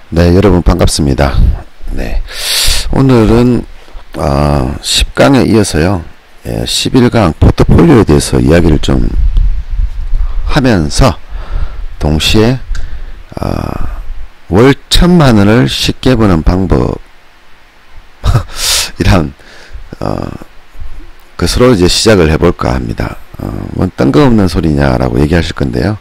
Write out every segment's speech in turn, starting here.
네, 여러분 반갑습니다. 네, 오늘은 10강에 이어서요, 11강 포트폴리오에 대해서 이야기를 좀 하면서 동시에 월 1000만원을 쉽게 버는 방법 이런 것으로 이제 시작을 해볼까 합니다. 뭔 뜬금없는 소리냐라고 얘기하실 건데요.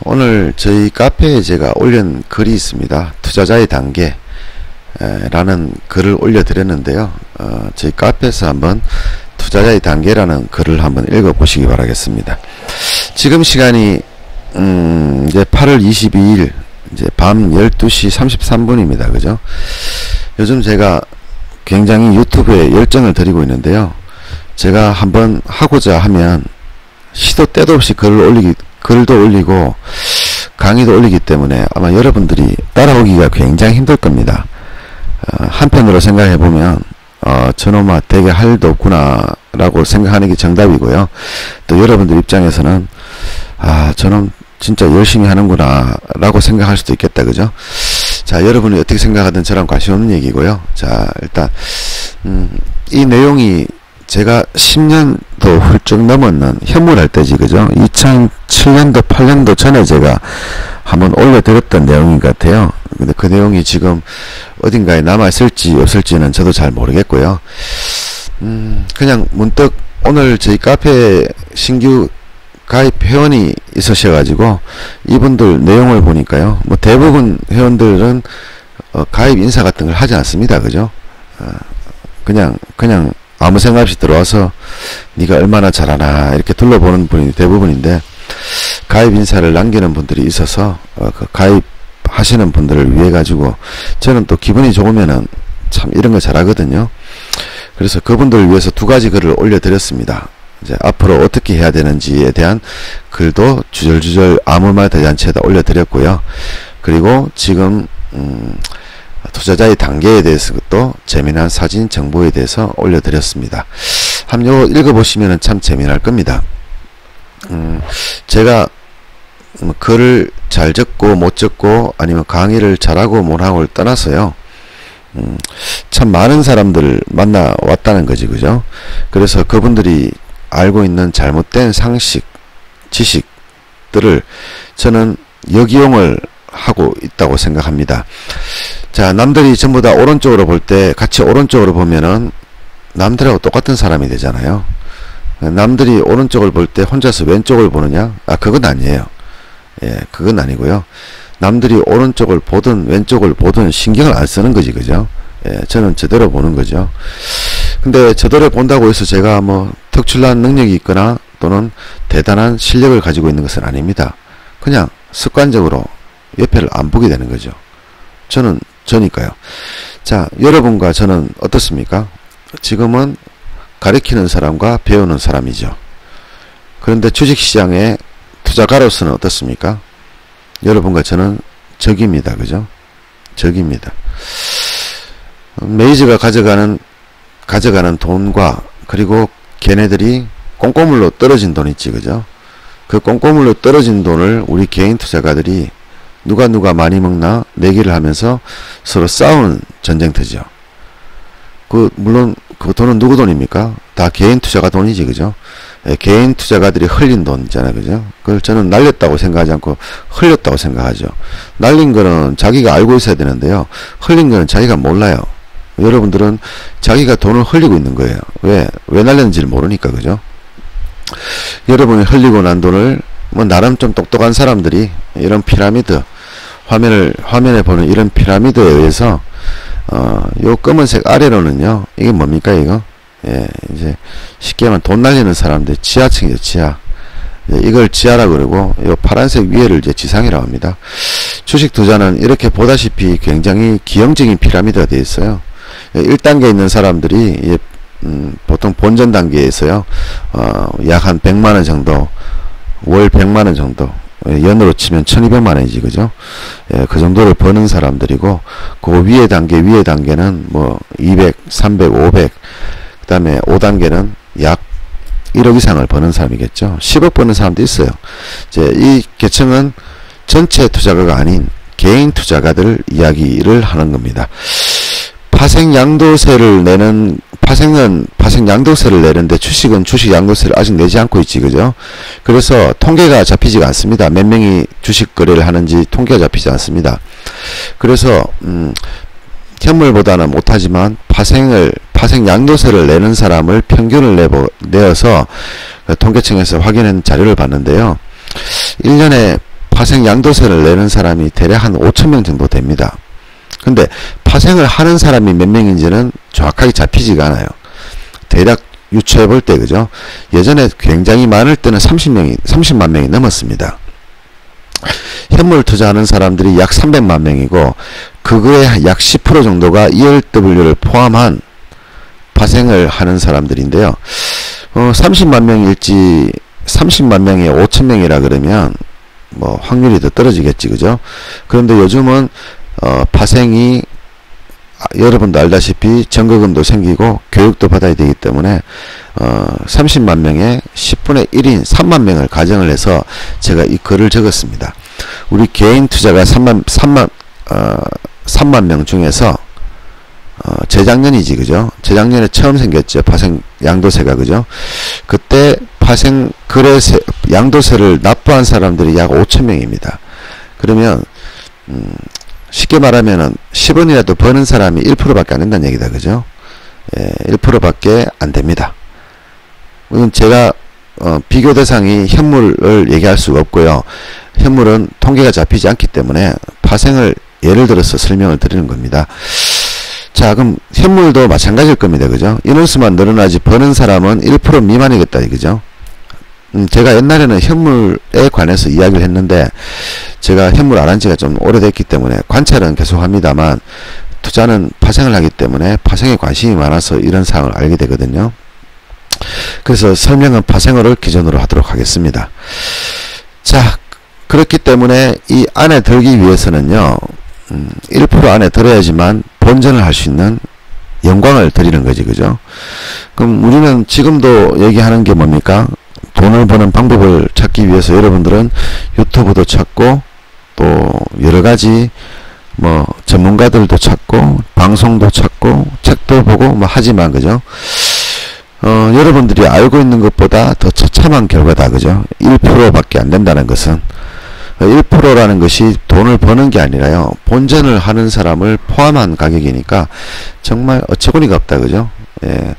오늘 저희 카페에 제가 올린 글이 있습니다. 투자자의 단계 라는 글을 올려드렸는데요. 저희 카페에서 한번 투자자의 단계라는 글을 한번 읽어보시기 바라겠습니다. 지금 시간이 이제 8월 22일 이제 밤 12시 33분입니다. 그죠? 요즘 제가 굉장히 유튜브에 열정을 들이고 있는데요. 제가 한번 하고자 하면 시도 때도 없이 글도 올리고 강의도 올리기 때문에 아마 여러분들이 따라오기가 굉장히 힘들 겁니다. 한편으로 생각해 보면 저놈아 되게 할 일도 없구나 라고 생각하는 게 정답이고요. 또 여러분들 입장에서는 저놈 진짜 열심히 하는구나 라고 생각할 수도 있겠다. 그죠? 자, 여러분이 어떻게 생각하든 저랑 관심 없는 얘기고요. 자, 일단 이 내용이 제가 10년도 훌쩍 넘었는 현물할 때지, 그죠? 2007년도 8년도 전에 제가 한번 올려드렸던 내용인 것 같아요. 근데 그 내용이 지금 어딘가에 남아있을지 없을지는 저도 잘 모르겠고요. 그냥 문득 오늘 저희 카페에 신규 가입 회원이 있으셔가지고 이분들 내용을 보니까요, 뭐 대부분 회원들은 가입 인사 같은 걸 하지 않습니다. 그죠? 그냥 아무 생각 없이 들어와서 네가 얼마나 잘하나 이렇게 둘러보는 분이 대부분인데, 가입 인사를 남기는 분들이 있어서 그 가입하시는 분들을 위해 가지고 저는 또 기분이 좋으면은 참 이런 거 잘하거든요. 그래서 그분들을 위해서 두 가지 글을 올려드렸습니다. 이제 앞으로 어떻게 해야 되는지에 대한 글도 주절주절 아무 말 대잔치에다 올려드렸고요. 그리고 지금 투자자의 단계에 대해서 또 재미난 사진 정보에 대해서 올려드렸습니다. 한번 읽어보시면 참 재미날 겁니다. 제가 글을 잘 적고 못 적고 아니면 강의를 잘하고 못하고를 떠나서요, 참 많은 사람들을 만나왔다는 거지. 그죠? 그래서 그분들이 알고 있는 잘못된 상식, 지식들을 저는 역이용을 하고 있다고 생각합니다. 자, 남들이 전부 다 오른쪽으로 볼 때 같이 오른쪽으로 보면은 남들하고 똑같은 사람이 되잖아요. 남들이 오른쪽을 볼 때 혼자서 왼쪽을 보느냐? 그건 아니에요. 예, 그건 아니고요. 남들이 오른쪽을 보든 왼쪽을 보든 신경을 안 쓰는 거지. 그죠? 예, 저는 저대로 보는 거죠. 근데 저대로 본다고 해서 제가 뭐 특출난 능력이 있거나 또는 대단한 실력을 가지고 있는 것은 아닙니다. 그냥 습관적으로 옆에를 안 보게 되는 거죠. 저는 저니까요. 자, 여러분과 저는 어떻습니까? 지금은 가르치는 사람과 배우는 사람이죠. 그런데 주식시장의 투자가로서는 어떻습니까? 여러분과 저는 적입니다. 그죠? 적입니다. 메이저가 가져가는 돈과 그리고 걔네들이 꼼꼼물로 떨어진 돈 있지. 그죠? 그 꼼꼼물로 떨어진 돈을 우리 개인 투자가들이 누가 많이 먹나 내기를 하면서 서로 싸우는 전쟁터죠. 물론 그 돈은 누구 돈입니까? 다 개인 투자가 돈이지. 그죠? 예, 개인 투자가들이 흘린 돈 있잖아요. 그죠? 그걸 저는 날렸다고 생각하지 않고 흘렸다고 생각하죠. 날린 거는 자기가 알고 있어야 되는데요, 흘린 거는 자기가 몰라요. 여러분들은 자기가 돈을 흘리고 있는 거예요. 왜 날렸는지를 모르니까. 그죠? 여러분이 흘리고 난 돈을 뭐 나름 좀 똑똑한 사람들이 이런 피라미드, 화면에 보는 이런 피라미드에 의해서 요 검은색 아래로는요, 이게 뭡니까 이거? 예, 이제 쉽게 말하면 돈 날리는 사람들 지하층이죠. 지하. 예, 이걸 지하라고 그러고 요 파란색 위에를 이제 지상이라고 합니다. 주식 투자는 이렇게 보다시피 굉장히 기형적인 피라미드가 되어 있어요. 1단계에 있는 사람들이 보통 본전 단계에서요, 약 한 100만원 정도, 월 100만원 정도, 연으로 치면 1200만원이지. 그죠? 예, 그 정도를 버는 사람들이고, 그 위에 단계는 뭐 200, 300, 500, 그 다음에 5단계는 약 1억 이상을 버는 사람이겠죠. 10억 버는 사람도 있어요. 이제 이 계층은 전체 투자가가 아닌 개인 투자가들 이야기를 하는 겁니다. 파생 양도세를 내는, 파생 양도세를 내는데 주식은 주식 양도세를 아직 내지 않고 있지, 그죠? 그래서 통계가 잡히지가 않습니다. 몇 명이 주식 거래를 하는지 통계가 잡히지 않습니다. 그래서 현물보다는 못하지만 파생 양도세를 내는 사람을 평균을 내어서 통계청에서 확인한 자료를 봤는데요. 1년에 파생 양도세를 내는 사람이 대략 한 5,000명 정도 됩니다. 근데 파생을 하는 사람이 몇 명인지는 정확하게 잡히지가 않아요. 대략 유추해 볼 때, 그죠? 예전에 굉장히 많을 때는 30만 명이 넘었습니다. 현물 투자하는 사람들이 약 300만 명이고, 그거의 약 10% 정도가 ERW를 포함한 파생을 하는 사람들인데요. 30만 명일지 30만 명에 5,000명이라 그러면 뭐 확률이 더 떨어지겠지, 그죠? 그런데 요즘은 파생이 여러분도 알다시피 증거금도 생기고 교육도 받아야 되기 때문에 30만 명에 10분의 1인 3만 명을 가정을 해서 제가 이 글을 적었습니다. 우리 개인 투자가 3만 명 중에서 재작년이지, 그죠? 재작년에 처음 생겼죠. 파생 양도세가, 그죠? 그때 파생 거래세 양도세를 납부한 사람들이 약 5,000명입니다. 그러면 쉽게 말하면은 10원이라도 버는 사람이 1%밖에 안 된다는 얘기다, 그죠? 예, 1%밖에 안 됩니다. 제가 비교 대상이 현물을 얘기할 수가 없고요. 현물은 통계가 잡히지 않기 때문에 파생을 예를 들어서 설명을 드리는 겁니다. 자, 그럼 현물도 마찬가지일 겁니다, 그죠? 인원수만 늘어나지 버는 사람은 1% 미만이겠다, 그죠? 제가 옛날에는 현물에 관해서 이야기를 했는데, 제가 현물 안 한 지가 좀 오래됐기 때문에 관찰은 계속 합니다만, 투자는 파생을 하기 때문에 파생에 관심이 많아서 이런 사항을 알게 되거든요. 그래서 설명은 파생어를 기준으로 하도록 하겠습니다. 자, 그렇기 때문에 이 안에 들기 위해서는요, 1% 안에 들어야지만 본전을 할 수 있는 영광을 드리는 거지, 그죠? 그럼 우리는 지금도 얘기하는 게 뭡니까? 돈을 버는 방법을 찾기 위해서 여러분들은 유튜브도 찾고 또 여러가지 뭐 전문가들도 찾고 방송도 찾고 책도 보고 뭐 하지만, 그죠? 여러분들이 알고 있는 것보다 더 처참한 결과다, 그죠? 1%밖에 안 된다는 것은 1%라는 것이 돈을 버는 게 아니라요, 본전을 하는 사람을 포함한 가격이니까 정말 어처구니가 없다, 그죠? 예.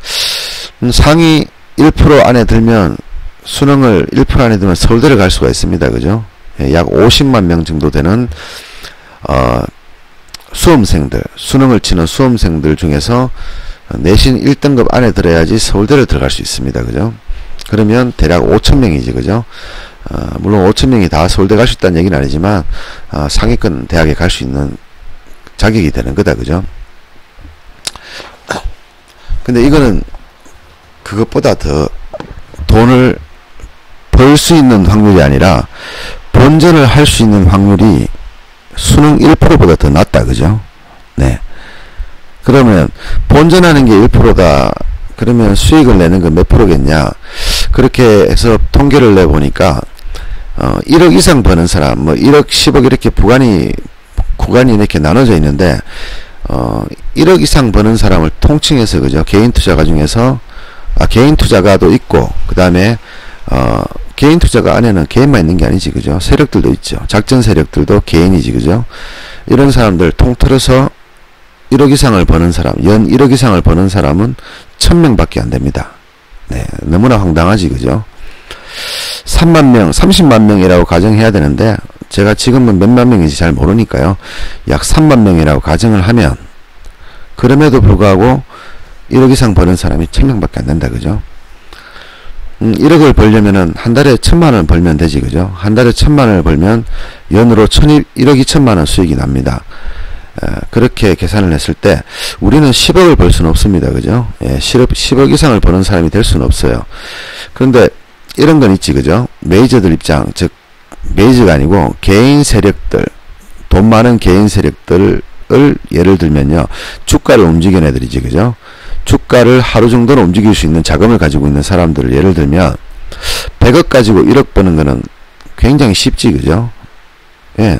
상위 1% 안에 들면, 수능을 1% 안에 들면 서울대를 갈 수가 있습니다, 그죠? 예, 약 50만 명 정도 되는 수험생들, 수능을 치는 수험생들 중에서 내신 1등급 안에 들어야지 서울대를 들어갈 수 있습니다, 그죠? 그러면 대략 5,000명이지, 그죠? 물론 5,000명이 다 서울대 갈 수 있다는 얘기는 아니지만 상위권 대학에 갈 수 있는 자격이 되는 거다, 그죠? 근데 이거는 그것보다 더 돈을 벌 수 있는 확률이 아니라 본전을 할 수 있는 확률이 수능 1%보다 더 낮다, 그죠? 네. 그러면 본전하는 게 1%다. 그러면 수익을 내는 건 몇 프로겠냐? 그렇게 해서 통계를 내보니까 1억 이상 버는 사람, 뭐 1억, 10억 이렇게 구간이 이렇게 나눠져 있는데 1억 이상 버는 사람을 통칭해서, 그죠? 개인 투자가 중에서 개인 투자가도 있고, 그 다음에 개인 투자가 안에는 개인만 있는 게 아니지, 그죠? 세력들도 있죠. 작전 세력들도 개인이지, 그죠? 이런 사람들 통틀어서 1억 이상을 버는 사람, 연 1억 이상을 버는 사람은 1,000명밖에 안 됩니다. 네, 너무나 황당하지, 그죠? 3만 명, 30만 명이라고 가정해야 되는데, 제가 지금은 몇만 명인지 잘 모르니까요. 약 3만 명이라고 가정을 하면, 그럼에도 불구하고 1억 이상 버는 사람이 1,000명밖에 안 된다, 그죠? 1억을 벌려면은 한 달에 1,000만원 벌면 되지, 그죠? 한 달에 1,000만원을 벌면 연으로 1억 2천만원 수익이 납니다. 그렇게 계산을 했을 때 우리는 10억을 벌 수는 없습니다, 그죠? 예, 10억 이상을 버는 사람이 될 수는 없어요. 그런데 이런 건 있지, 그죠? 메이저들 입장, 즉 메이저가 아니고 개인 세력들, 돈 많은 개인 세력들을 예를 들면요, 주가를 움직이는 애들이지, 그죠? 주가를 하루 정도는 움직일 수 있는 자금을 가지고 있는 사람들을 예를 들면 100억 가지고 1억 버는 거는 굉장히 쉽지, 그죠? 예.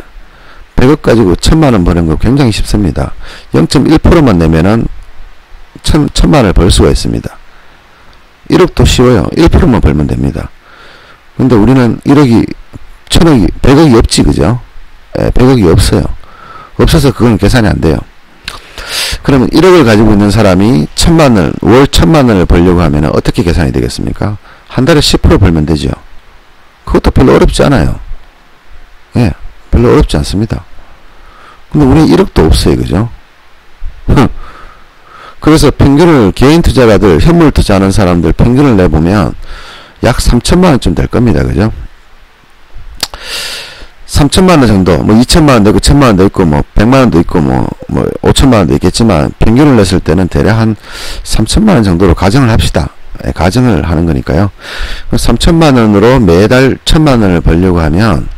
100억 가지고 1000만원 버는 거 굉장히 쉽습니다. 0.1%만 내면은 1000만원을 벌 수가 있습니다. 1억도 쉬워요. 1%만 벌면 됩니다. 근데 우리는 1억이, 1000억이, 100억이 없지, 그죠? 예, 100억이 없어요. 없어서 그건 계산이 안 돼요. 그러면 1억을 가지고 있는 사람이 1000만원, 월 1000만원을 벌려고 하면 어떻게 계산이 되겠습니까? 한 달에 10% 벌면 되죠. 그것도 별로 어렵지 않아요. 예, 별로 어렵지 않습니다. 근데 우리는 1억도 없어요, 그죠? 그래서 평균을, 개인 투자가들, 현물 투자하는 사람들 평균을 내보면 약 3천만원쯤 될 겁니다, 그죠? 3천만원 정도, 뭐 2천만원도 있고 1천만원도 있고 뭐 100만원도 있고 뭐 5천만원도 있겠지만 평균을 냈을 때는 대략 한 3천만원 정도로 가정을 합시다. 예, 가정을 하는 거니까요. 3천만원으로 매달 1000만원을 벌려고 하면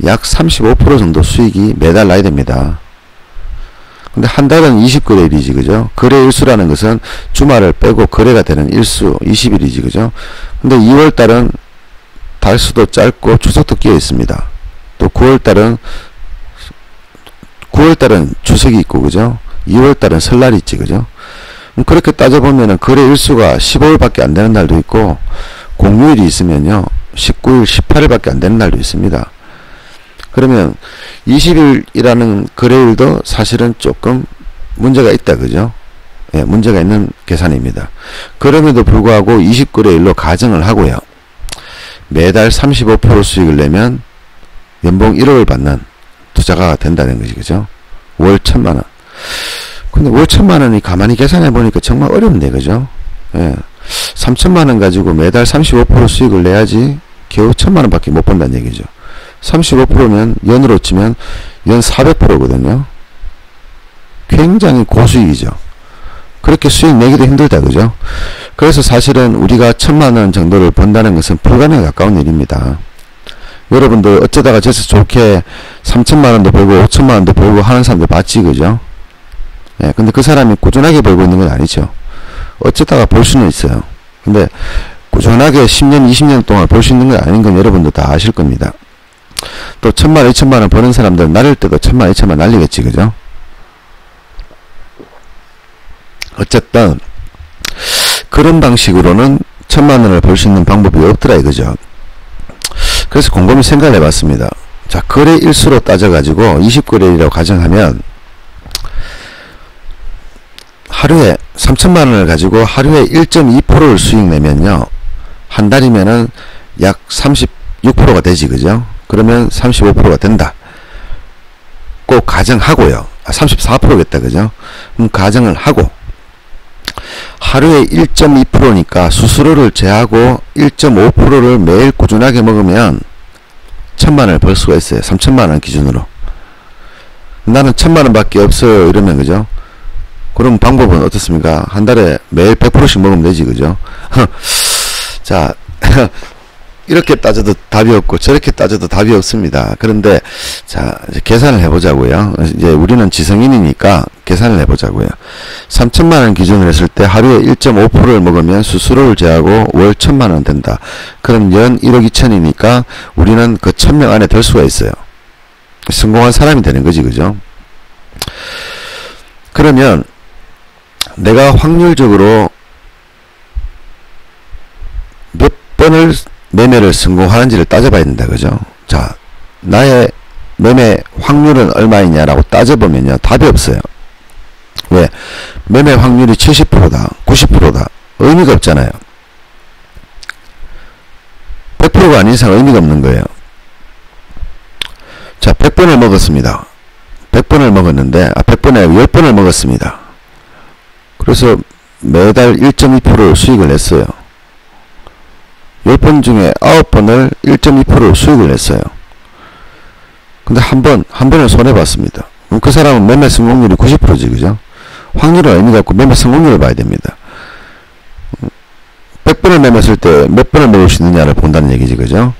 약 35% 정도 수익이 매달 나야 됩니다. 근데 한 달은 20거래일이지, 그죠? 거래일수라는 것은 주말을 빼고 거래가 되는 일수 20일이지, 그죠? 근데 2월달은 달수도 짧고 추석도 끼어 있습니다. 또 9월달은 추석이 있고, 그죠? 2월달은 설날이 있지, 그죠? 그렇게 따져보면은 거래일수가 15일밖에 안 되는 날도 있고, 공휴일이 있으면요, 19일, 18일밖에 안 되는 날도 있습니다. 그러면 20일이라는 거래일도 사실은 조금 문제가 있다, 그죠? 예, 문제가 있는 계산입니다. 그럼에도 불구하고 20거래일로 가정을 하고요. 매달 35% 수익을 내면 연봉 1억을 받는 투자가 된다는 것이, 그죠? 월 1000만원. 근데 월 1000만원이 가만히 계산해 보니까 정말 어렵네, 그죠? 예. 3000만원 가지고 매달 35% 수익을 내야지 겨우 1000만원 밖에 못 번다는 얘기죠. 35%면 연으로 치면 연 400%거든요. 굉장히 고수익이죠. 그렇게 수익 내기도 힘들다, 그죠? 그래서 사실은 우리가 1000만원 정도를 번다는 것은 불가능에 가까운 일입니다. 여러분들 어쩌다가 저서 좋게 3000만원도 벌고 5000만원도 벌고 하는 사람들 봤지, 그죠? 예, 근데 그 사람이 꾸준하게 벌고 있는 건 아니죠. 어쩌다가 벌 수는 있어요. 근데 꾸준하게 10년, 20년 동안 벌 수 있는 건 아닌 건 여러분도 다 아실 겁니다. 또 1000만원, 2000만원 버는 사람들은 날릴 때도 1000만원, 2000만원 날리겠지, 그죠? 어쨌든 그런 방식으로는 1000만원을 벌 수 있는 방법이 없더라, 이거죠. 그래서 곰곰이 생각을 해봤습니다. 자, 거래일수로 따져가지고 20거래일이라고 가정하면 하루에 3000만원을 가지고 하루에 1.2%를 수익 내면요, 한 달이면은 약 36%가 되지, 그죠? 그러면 35%가 된다. 꼭 가정하고요. 34%겠다, 그죠? 가정을 하고 하루에 1.2%니까 수수료를 제하고 1.5%를 매일 꾸준하게 먹으면 1000만원을 벌 수가 있어요. 3000만원 기준으로. 나는 1000만원 밖에 없어요, 이러면, 그죠? 그럼 방법은 어떻습니까? 한 달에 매일 100%씩 먹으면 되지, 그죠? 자, 이렇게 따져도 답이 없고 저렇게 따져도 답이 없습니다. 그런데 자, 이제 계산을 해보자고요. 이제 우리는 지성인이니까 계산을 해보자고요. 3000만원 기준으로 했을 때 하루에 1.5%를 먹으면 수수료를 제하고 월 1000만원 된다. 그럼 연 1억 2천이니까 우리는 그 1000명 안에 들 수가 있어요. 성공한 사람이 되는 거지, 그죠? 그러면 내가 확률적으로 몇 번을 매매를 성공하는지를 따져봐야 된다, 그죠? 자, 나의 매매 확률은 얼마이냐라고 따져보면요, 답이 없어요. 왜? 매매 확률이 70%다, 90%다. 의미가 없잖아요. 100%가 아닌 이상 의미가 없는 거예요. 자, 100번을 먹었습니다. 100번을 먹었는데, 100번에 10번을 먹었습니다. 그래서 매달 1.2% 수익을 냈어요. 10번 중에 9번을 1.2% 수익을 냈어요. 근데 한 번을 손해봤습니다. 그럼 그 사람은 매매 성공률이 90%지, 그죠? 확률은 의미가 없고 매매 성공률을 봐야 됩니다. 100번을 매매했을 때 몇 번을 먹을 수 있느냐를 본다는 얘기지, 그죠?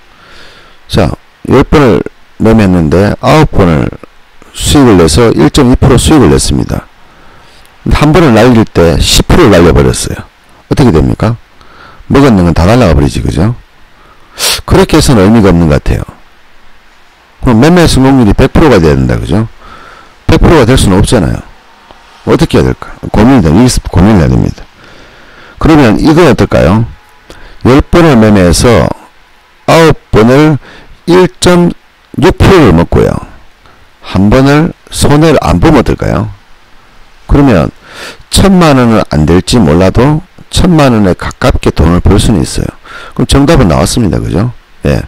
자, 10번을 매매했는데 9번을 수익을 내서 1.2% 수익을 냈습니다. 한 번을 날릴 때 10%를 날려버렸어요. 어떻게 됩니까? 먹었는 건 다 날라가 버리지, 그죠? 그렇게 해서는 의미가 없는 것 같아요. 그럼 매매 성공률이 100%가 돼야 된다. 그죠? 100%가 될 수는 없잖아요. 어떻게 해야 될까? 고민을 해야 됩니다. 그러면 이건 어떨까요? 10번을 매매해서 9번을 1.6%를 먹고요. 한 번을 손해를 안 보면 어떨까요? 그러면 1000만원은 안 될지 몰라도 1000만원에 가깝게 돈을 벌 수는 있어요. 그럼 정답은 나왔습니다. 그죠? 예.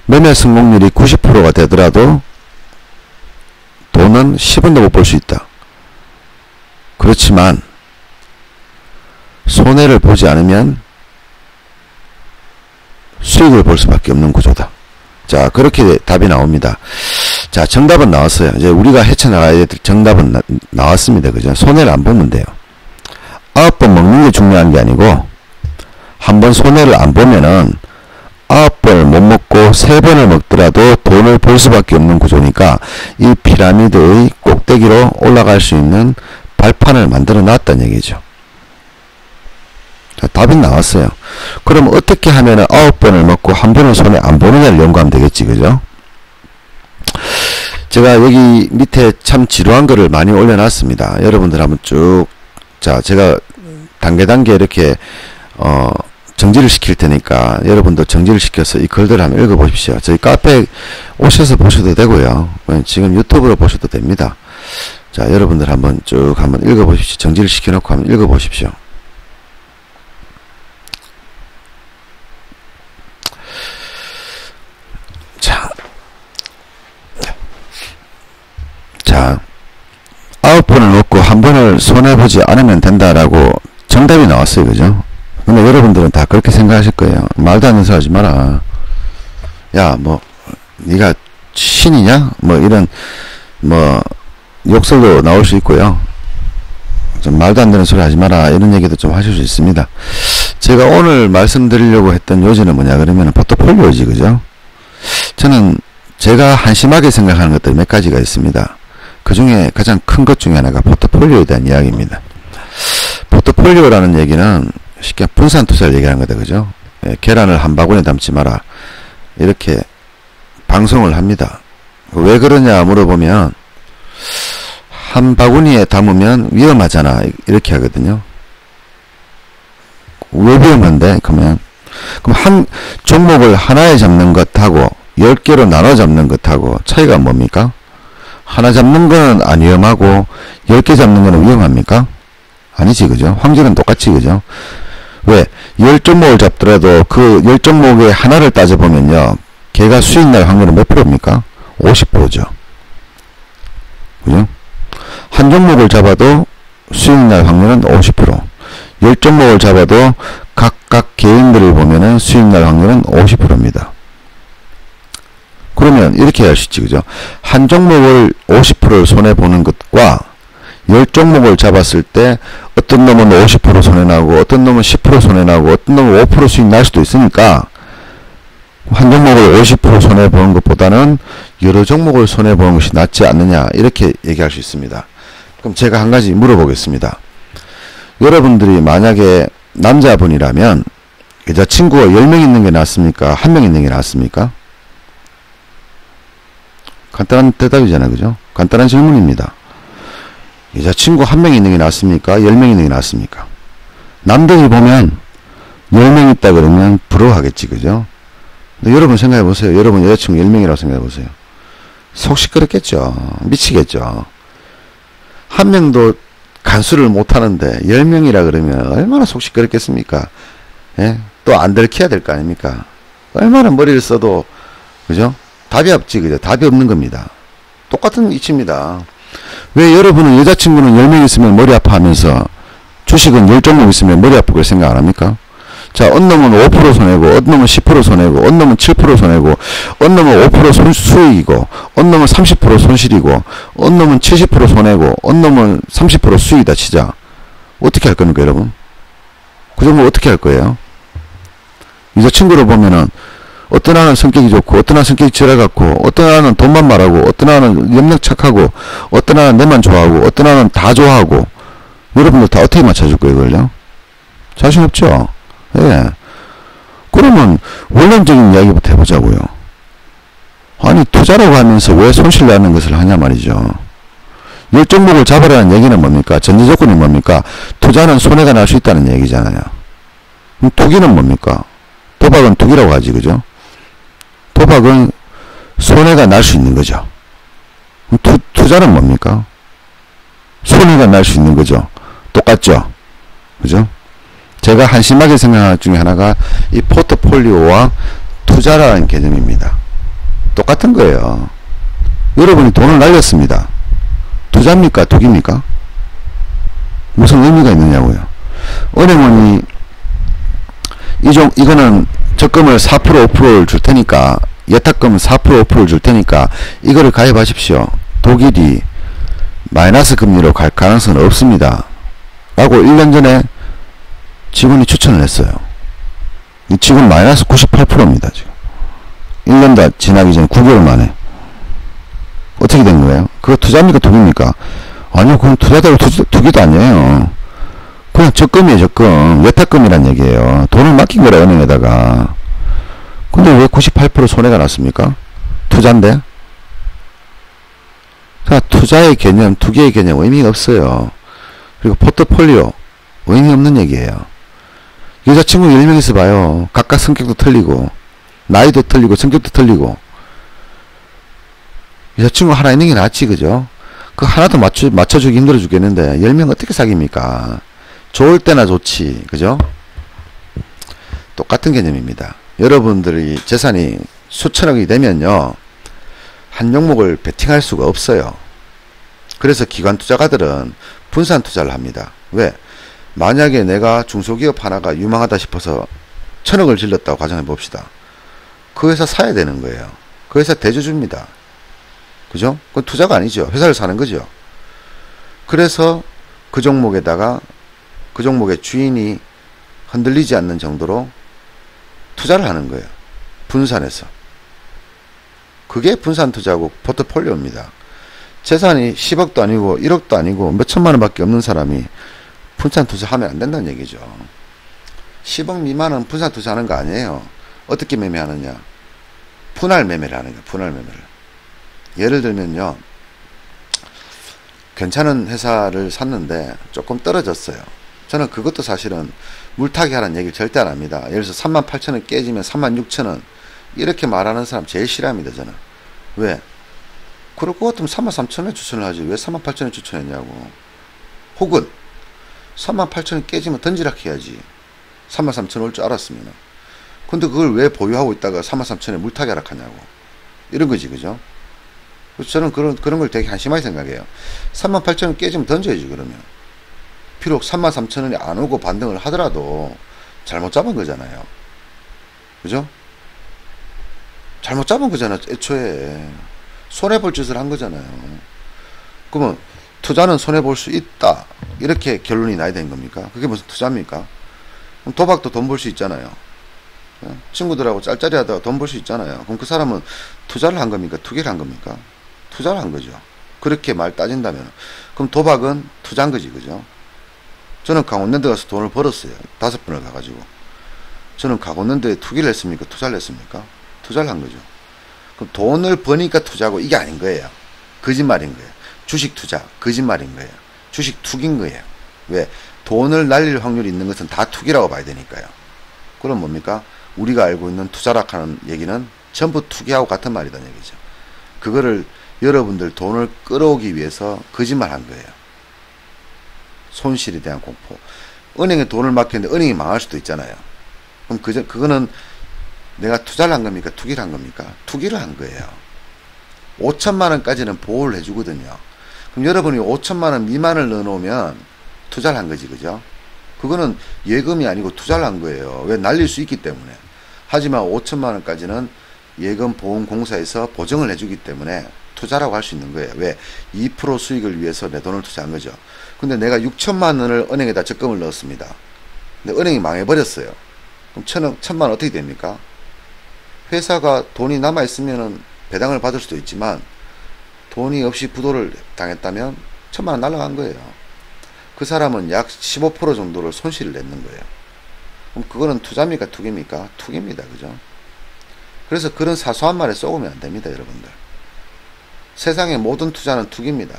매매 성공률이 90%가 되더라도 돈은 10원도 못 벌 수 있다. 그렇지만 손해를 보지 않으면 수익을 볼 수밖에 없는 구조다. 자, 그렇게 답이 나옵니다. 자, 정답은 나왔어요. 이제 우리가 헤쳐나가야 될 정답은 나왔습니다. 그죠? 손해를 안 보면 돼요. 9번 먹는 게 중요한 게 아니고, 한 번 손해를 안 보면은 9번을 못 먹고 3번을 먹더라도 돈을 벌 수밖에 없는 구조니까 이 피라미드의 꼭대기로 올라갈 수 있는 발판을 만들어 놨다는 얘기죠. 자, 답이 나왔어요. 그럼 어떻게 하면은 9번을 먹고 한 번은 손해 안 보느냐를 연구하면 되겠지. 그죠? 제가 여기 밑에 참 지루한 거를 많이 올려놨습니다. 여러분들 한번 쭉, 자, 제가 단계 이렇게, 정지를 시킬 테니까 여러분도 정지를 시켜서 이 글들을 한번 읽어보십시오. 저희 카페에 오셔서 보셔도 되고요. 지금 유튜브로 보셔도 됩니다. 자, 여러분들 한번 쭉 한번 읽어보십시오. 정지를 시켜놓고 한번 읽어보십시오. 자, 9번을 넣고 한 번을 손해보지 않으면 된다라고 정답이 나왔어요. 그죠? 근데 여러분들은 다 그렇게 생각하실 거예요. 말도 안 되는 소리 하지 마라. 야, 뭐, 네가 신이냐? 뭐, 이런, 뭐, 욕설도 나올 수 있고요. 좀 말도 안 되는 소리 하지 마라. 이런 얘기도 좀 하실 수 있습니다. 제가 오늘 말씀드리려고 했던 요지는 뭐냐, 그러면 포트폴리오지, 그죠? 저는 제가 한심하게 생각하는 것들이 몇 가지가 있습니다. 그 중에 가장 큰 것 중에 하나가 포트폴리오에 대한 이야기입니다. 포트폴리오라는 얘기는 쉽게 분산 투자를 얘기하는 거다. 그죠? 예, 계란을 한 바구니에 담지 마라. 이렇게 방송을 합니다. 왜 그러냐 물어보면 한 바구니에 담으면 위험하잖아. 이렇게 하거든요. 왜 위험한데? 그럼 한 종목을 하나에 잡는 것하고 10개로 나눠 잡는 것하고 차이가 뭡니까? 하나 잡는 거는 안 위험하고 10개 잡는 거는 위험합니까? 아니지. 그죠? 확률은 똑같지. 그죠? 왜? 10종목을 잡더라도 그 10종목의 하나를 따져보면요. 걔가 수익 날 확률은 몇 프로입니까? 50%죠. 그죠? 한 종목을 잡아도 수익 날 확률은 50%. 10종목을 잡아도 각각 개인들을 보면은 수익 날 확률은 50%입니다. 그러면 이렇게 할 수 있지. 그죠? 한 종목을 50%를 손해보는 것과 10종목을 잡았을 때 어떤 놈은 50% 손해나고 어떤 놈은 10% 손해나고 어떤 놈은 5% 수익 날 수도 있으니까 한 종목을 50% 손해보는 것보다는 여러 종목을 손해보는 것이 낫지 않느냐 이렇게 얘기할 수 있습니다. 그럼 제가 한 가지 물어보겠습니다. 여러분들이 만약에 남자분이라면 여자친구가 10명 있는 게 낫습니까? 1명 있는 게 낫습니까? 간단한 대답이잖아요. 그죠? 간단한 질문입니다. 여자친구 1명 있는 게 낫습니까? 10명 있는 게 낫습니까? 남들이 보면 10명 있다 그러면 부러워하겠지. 그죠? 근데 여러분 생각해 보세요. 여러분 여자친구 10명이라고 생각해 보세요. 속 시끄럽겠죠. 미치겠죠. 한 명도 간수를 못하는데 10명이라 그러면 얼마나 속 시끄럽겠습니까? 예? 또 안 들켜야 될 거 아닙니까? 얼마나 머리를 써도 그죠? 답이 없지. 그죠? 답이 없는 겁니다. 똑같은 이치입니다. 왜 여러분은 여자친구는 10명 있으면 머리 아파하면서 주식은 10종목 있으면 머리 아프게 생각 안 합니까? 자, 어느 놈은 5% 손해고, 어느 놈은 10% 손해고, 어느 놈은 7% 손해고, 어느 놈은 5% 수익이고, 어느 놈은 30% 손실이고, 어느 놈은 70% 손해고, 어느 놈은 30% 수익이다 치자. 어떻게 할 겁니까, 여러분? 그 정도 어떻게 할 거예요? 여자친구를 보면은 어떤 하나는 성격이 좋고, 어떤 하나는 성격이 지레갖고, 어떤 하나는 돈만 말하고, 어떤 하나는 염력 착하고, 어떤 하나는 내만 좋아하고, 어떤 하나는 다 좋아하고, 여러분들 다 어떻게 맞춰줄 거예요, 그걸요? 자신 없죠? 예. 그러면, 원론적인 이야기부터 해보자고요. 아니 투자라고 하면서 왜 손실 나는 것을 하냐 말이죠. 열 종목을 잡으라는 얘기는 뭡니까? 전제 조건이 뭡니까? 투자는 손해가 날 수 있다는 얘기잖아요. 그럼 투기는 뭡니까? 도박은 투기라고 하지, 그죠? 도박은 손해가 날 수 있는 거죠. 투자는 뭡니까? 손해가 날 수 있는 거죠. 똑같죠? 그죠? 제가 한심하게 생각하는 중에 하나가 이 포트폴리오와 투자라는 개념입니다. 똑같은 거예요. 여러분이 돈을 날렸습니다. 투자입니까? 투기입니까? 무슨 의미가 있느냐고요. 은행원이 이거는 적금을 4% 5%를 줄 테니까, 예탁금 4% 5%를 줄 테니까 이거를 가입하십시오. 독일이 마이너스 금리로 갈 가능성은 없습니다. 라고 1년 전에 직원이 추천을 했어요. 지금 마이너스 98%입니다. 지금 1년 다 지나기 전에 9개월 만에. 어떻게 된 거예요? 그거 투자입니까? 투기입니까? 아니요, 그건 투자도 투기도 아니에요. 그냥 적금이에요, 적금. 예탁금이란 얘기예요. 돈을 맡긴 거라, 은행에다가. 근데 왜 98% 손해가 났습니까? 투자인데? 자, 투자의 개념, 투기의 개념 의미가 없어요. 그리고 포트폴리오 의미 없는 얘기예요. 여자친구 10명 있어봐요. 각각 성격도 틀리고 나이도 틀리고 성격도 틀리고. 여자친구 하나 있는 게 낫지, 그죠? 그 하나도 맞춰주기 힘들어 죽겠는데 10명 어떻게 사깁니까? 좋을 때나 좋지, 그죠? 똑같은 개념입니다. 여러분들이 재산이 수천억이 되면요, 한 종목을 베팅할 수가 없어요. 그래서 기관 투자가들은 분산 투자를 합니다. 왜? 만약에 내가 중소기업 하나가 유망하다 싶어서 1000억을 질렀다고 가정해 봅시다. 그 회사 사야 되는 거예요. 그 회사 대주주입니다. 그죠? 그건 투자가 아니죠. 회사를 사는 거죠. 그래서 그 종목에다가 그 종목의 주인이 흔들리지 않는 정도로 투자를 하는 거예요. 분산해서. 그게 분산 투자고 포트폴리오입니다. 재산이 10억도 아니고 1억도 아니고 몇 천만 원밖에 없는 사람이 분산 투자하면 안 된다는 얘기죠. 10억 미만은 분산 투자하는 거 아니에요. 어떻게 매매하느냐? 분할 매매를 하는 거예요. 분할 매매를. 예를 들면요, 괜찮은 회사를 샀는데 조금 떨어졌어요. 저는 그것도 사실은 물타기 하라는 얘기를 절대 안 합니다. 예를 들어서 38,000원 깨지면 36,000원 이렇게 말하는 사람 제일 싫어합니다. 저는. 왜? 그럴 것 같으면 33,000원에 추천을 하지 왜 38,000원에 추천했냐고. 혹은 38,000원 깨지면 던지락 해야지. 33,000원 올 줄 알았으면. 근데 그걸 왜 보유하고 있다가 33,000원에 물타기 하라 하냐고. 이런 거지, 그죠? 그래서 저는 그런 걸 되게 한심하게 생각해요. 38,000원 깨지면 던져야지, 그러면. 비록 33,000원이 안 오고 반등을 하더라도 잘못 잡은 거잖아요. 그죠? 잘못 잡은 거잖아, 애초에. 손해볼 짓을 한 거잖아요. 그러면 투자는 손해볼 수 있다, 이렇게 결론이 나야 되는 겁니까? 그게 무슨 투자입니까? 그럼 도박도 돈 벌 수 있잖아요. 친구들하고 짤짤이 하다가 돈 벌 수 있잖아요. 그럼 그 사람은 투자를 한 겁니까? 투기를 한 겁니까? 투자를 한 거죠. 그렇게 말 따진다면. 그럼 도박은 투자한 거지, 그죠? 저는 강원랜드 가서 돈을 벌었어요. 5번을 가가지고. 저는 강원랜드에 투기를 했습니까? 투자를 했습니까? 투자를 한 거죠. 그럼 돈을 버니까 투자고, 이게 아닌 거예요. 거짓말인 거예요. 주식 투자, 거짓말인 거예요. 주식 투기인 거예요. 왜? 돈을 날릴 확률이 있는 것은 다 투기라고 봐야 되니까요. 그럼 뭡니까? 우리가 알고 있는 투자락 하는 얘기는 전부 투기하고 같은 말이라는 얘기죠. 그거를 여러분들 돈을 끌어오기 위해서 거짓말 한 거예요. 손실에 대한 공포. 은행에 돈을 맡겼는데 은행이 망할 수도 있잖아요. 그럼 그거는 내가 투자를 한 겁니까? 투기를 한 겁니까? 투기를 한 거예요. 5천만 원까지는 보호를 해주거든요. 그럼 여러분이 5천만 원 미만을 넣어놓으면 투자를 한 거지, 그죠? 그거는 예금이 아니고 투자를 한 거예요. 왜? 날릴 수 있기 때문에. 하지만 5천만 원까지는 예금 보험공사에서 보증을 해주기 때문에 투자라고 할 수 있는 거예요. 왜? 2% 수익을 위해서 내 돈을 투자한 거죠. 근데 내가 6천만 원을 은행에다 적금을 넣었습니다. 근데 은행이 망해버렸어요. 그럼 1,000만 원 어떻게 됩니까? 회사가 돈이 남아있으면 배당을 받을 수도 있지만 돈이 없이 부도를 당했다면 1,000만 원 날아간 거예요. 그 사람은 약 15% 정도를 손실을 냈는 거예요. 그럼 그거는 투자입니까? 투기입니까? 투기입니다. 그죠? 그래서 그런 사소한 말에 쏘으면 안 됩니다, 여러분들. 세상의 모든 투자는 투기입니다.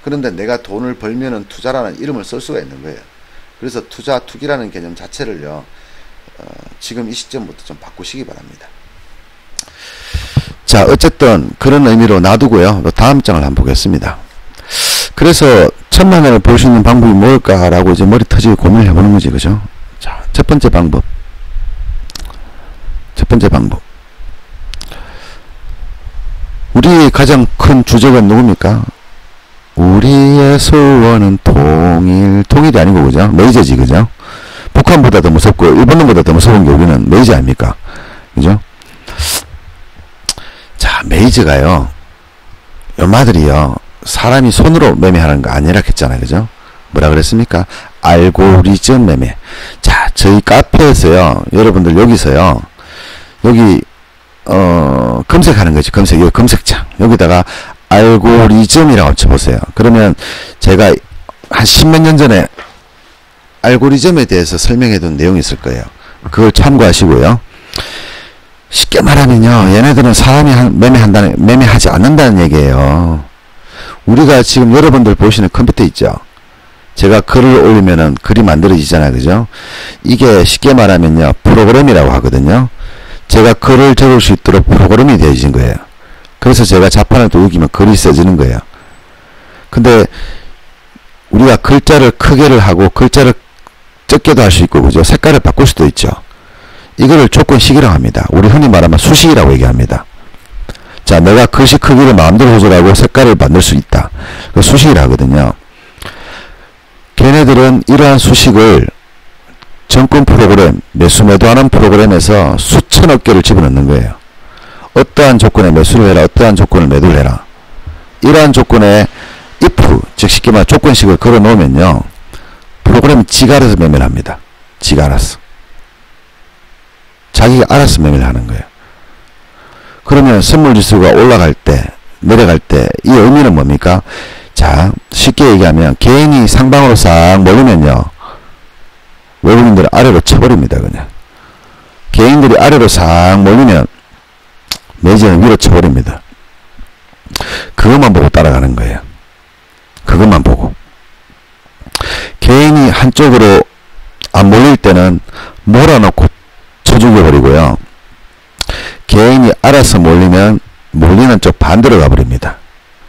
그런데 내가 돈을 벌면은 투자라는 이름을 쓸 수가 있는 거예요. 그래서 투자, 투기라는 개념 자체를요, 지금 이 시점부터 좀 바꾸시기 바랍니다. 자, 어쨌든 그런 의미로 놔두고요. 다음 장을 한번 보겠습니다. 그래서 천만원을 벌 수 있는 방법이 뭘까라고 이제 머리 터지게 고민을 해보는 거지, 그죠? 자, 첫 번째 방법. 우리 가장 큰 주적은 누굽니까? 우리의 소원은 통일이 아니고, 그죠? 메이저지, 그죠? 북한보다 더 무섭고, 일본보다 더 무서운 게 우리는 메이저 아닙니까? 그죠? 자, 메이저가요, 요마들이요, 사람이 손으로 매매하는 거 아니라 했잖아요, 그죠? 뭐라 그랬습니까? 알고리즘 매매. 자, 저희 카페에서요, 여러분들 여기서요, 여기, 검색하는 거지, 여기 검색창. 여기다가 알고리즘이라고 쳐보세요. 그러면 제가 한 십몇 년 전에 알고리즘에 대해서 설명해둔 내용이 있을 거예요. 그걸 참고하시고요. 쉽게 말하면요, 얘네들은 사람이 매매하지 않는다는 얘기예요. 우리가 지금 여러분들 보시는 컴퓨터 있죠? 제가 글을 올리면은 글이 만들어지잖아요, 그죠? 이게 쉽게 말하면요, 프로그램이라고 하거든요. 제가 글을 적을 수 있도록 프로그램이 되어진 거예요. 그래서 제가 자판을 또 우기면 글이 써지는 거예요. 근데 우리가 글자를 크게를 하고 글자를 적게도 할 수 있고, 그죠? 색깔을 바꿀 수도 있죠. 이거를 조건식이라고 합니다. 우리 흔히 말하면 수식이라고 얘기합니다. 자, 내가 글씨 크기를 마음대로 조절하고 색깔을 만들 수 있다. 그 수식이라 하거든요. 걔네들은 이러한 수식을 정권 프로그램, 매수 매도하는 프로그램에서 수천억 개를 집어넣는 거예요. 어떠한 조건에 매수를 해라, 어떠한 조건을 매도를 해라. 이러한 조건에 if, 즉 쉽게 말해 조건식을 걸어 놓으면요, 프로그램이 지가 알아서 매매를 합니다. 지가 알아서. 자기가 알아서 매매를 하는 거예요. 그러면 선물지수가 올라갈 때, 내려갈 때 이 의미는 뭡니까? 자, 쉽게 얘기하면 개인이 상방으로 싹 몰리면요, 외국인들은 아래로 쳐버립니다. 그냥 개인들이 아래로 싹 몰리면 매지는 위로 쳐버립니다. 그것만 보고 따라가는 거예요. 그것만 보고. 개인이 한쪽으로 안 몰릴 때는 몰아놓고 쳐 죽여버리고요, 개인이 알아서 몰리면 몰리는 쪽 반대로 가버립니다.